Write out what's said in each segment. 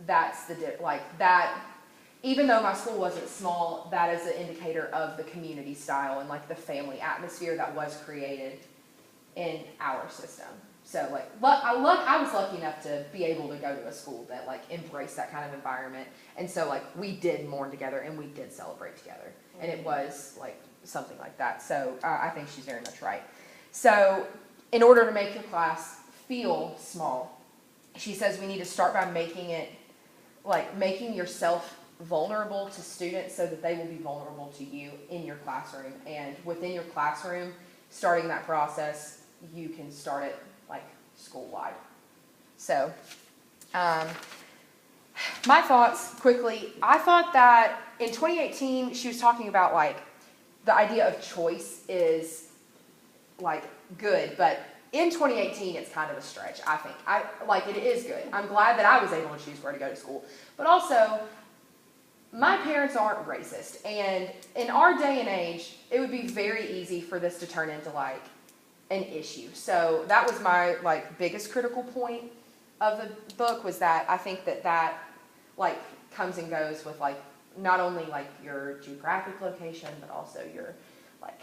that's that. Even though my school wasn't small, that is an indicator of the community style and like the family atmosphere that was created in our system. So like, I was lucky enough to be able to go to a school that like embraced that kind of environment. And so like we did mourn together and we did celebrate together. And it was like something like that. So I think she's very much right. So in order to make your class feel small, she says we need to start by making yourself vulnerable to students so that they will be vulnerable to you in your classroom. And within your classroom, starting that process, you can start it like school-wide. So my thoughts quickly, I thought that in 2018 she was talking about like the idea of choice is like good, but in 2018 it's kind of a stretch. I think it is good. I'm glad that I was able to choose where to go to school, but also my parents aren't racist, and in our day and age it would be very easy for this to turn into like an issue. So that was my like biggest critical point of the book, was that I think that like comes and goes with like not only like your geographic location, but also your like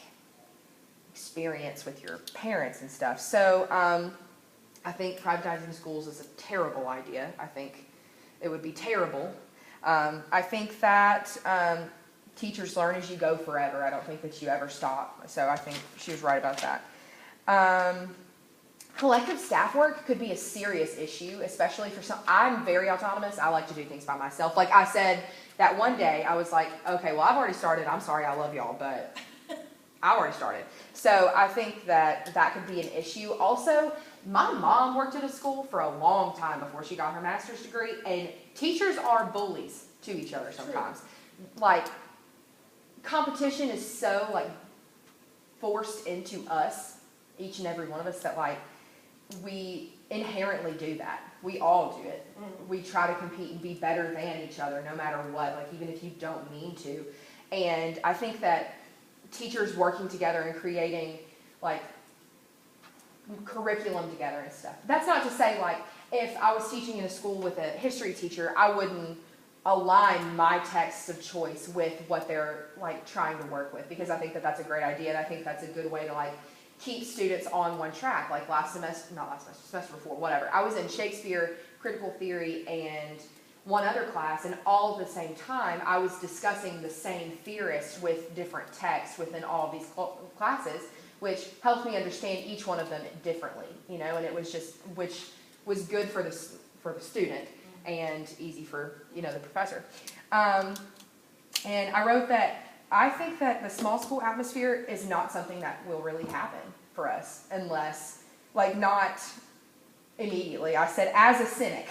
experience with your parents and stuff. So I think privatizing schools is a terrible idea. I think it would be terrible. I think that teachers learn as you go forever. I don't think that you ever stop. So I think she was right about that. Collective staff work could be a serious issue, especially for some. I'm very autonomous. I like to do things by myself. Like I said, that one day I was like, okay, well, I've already started. I'm sorry, I love y'all, but I already started. So I think that could be an issue. Also, my mom worked at a school for a long time before she got her master's degree, and teachers are bullies to each other sometimes. Like, competition is so like forced into us, each and every one of us, that like we inherently do that. We all do it. We try to compete and be better than each other no matter what, like even if you don't mean to. And I think that teachers working together and creating like curriculum together and stuff. That's not to say like if I was teaching in a school with a history teacher, I wouldn't align my texts of choice with what they're like trying to work with, because I think that that's a great idea, and I think that's a good way to like keep students on one track. Like semester before, whatever. I was in Shakespeare, critical theory, and one other class, and all at the same time I was discussing the same theorists with different texts within all of these classes, which helped me understand each one of them differently, you know, and it was just, which was good for the student and easy for, you know, the professor. And I wrote that I think that the small school atmosphere is not something that will really happen for us unless, like, not immediately. I said, as a cynic,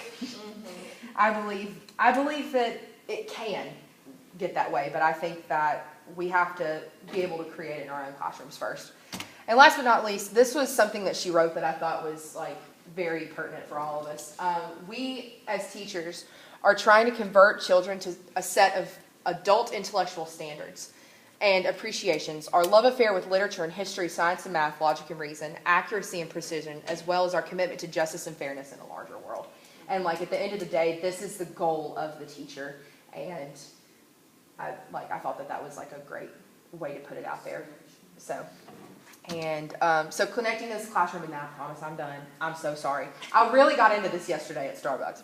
I believe that it can get that way, but I think that we have to be able to create it in our own classrooms first. And last but not least, this was something that she wrote that I thought was like very pertinent for all of us. We as teachers are trying to convert children to a set of adult intellectual standards and appreciations, our love affair with literature and history, science and math, logic and reason, accuracy and precision, as well as our commitment to justice and fairness in a larger world. And like at the end of the day, this is the goal of the teacher, and I thought that was like a great way to put it out there. So, and so connecting this classroom, and now I promise I'm done. I'm so sorry. I really got into this yesterday at Starbucks.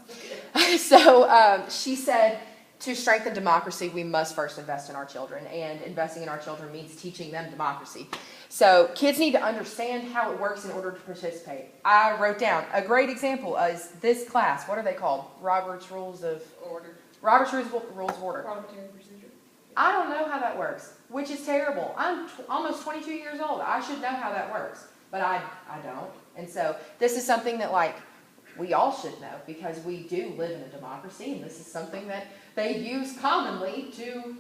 So she said, to strengthen democracy, we must first invest in our children, and investing in our children means teaching them democracy. So kids need to understand how it works in order to participate. I wrote down a great example is this class. What are they called? Robert's Rules of Order. Robert's Rules of Order. Parliamentary procedure. I don't know how that works, which is terrible. I'm almost 22 years old. I should know how that works, but I don't. And so this is something that like we all should know, because we do live in a democracy, and this is something that they use commonly to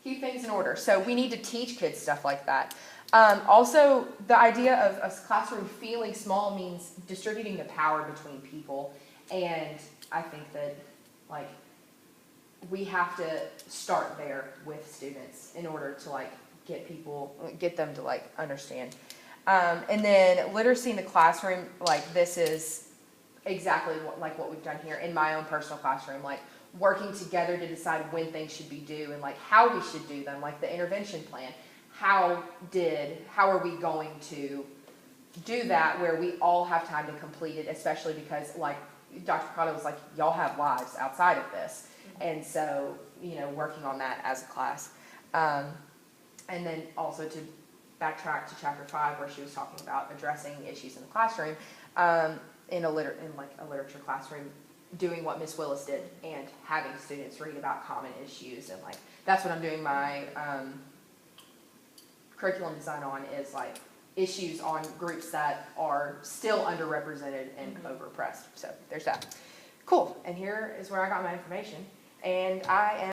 keep things in order. So we need to teach kids stuff like that. Also, the idea of a classroom feeling small means distributing the power between people, and I think that like we have to start there with students in order to like get them to like understand. And then literacy in the classroom, like this is exactly what we've done here in my own personal classroom, like working together to decide when things should be due and like how we should do them, like the intervention plan. How are we going to do that where we all have time to complete it, especially because like Dr. Prado was like, y'all have lives outside of this. And so, working on that as a class. And then also to backtrack to chapter 5 where she was talking about addressing issues in the classroom, in a literature classroom, doing what Miss Willis did and having students read about common issues, and like that's what I'm doing my curriculum design on, is like issues on groups that are still underrepresented and overpressed. So there's that. Cool. And here is where I got my information. And I am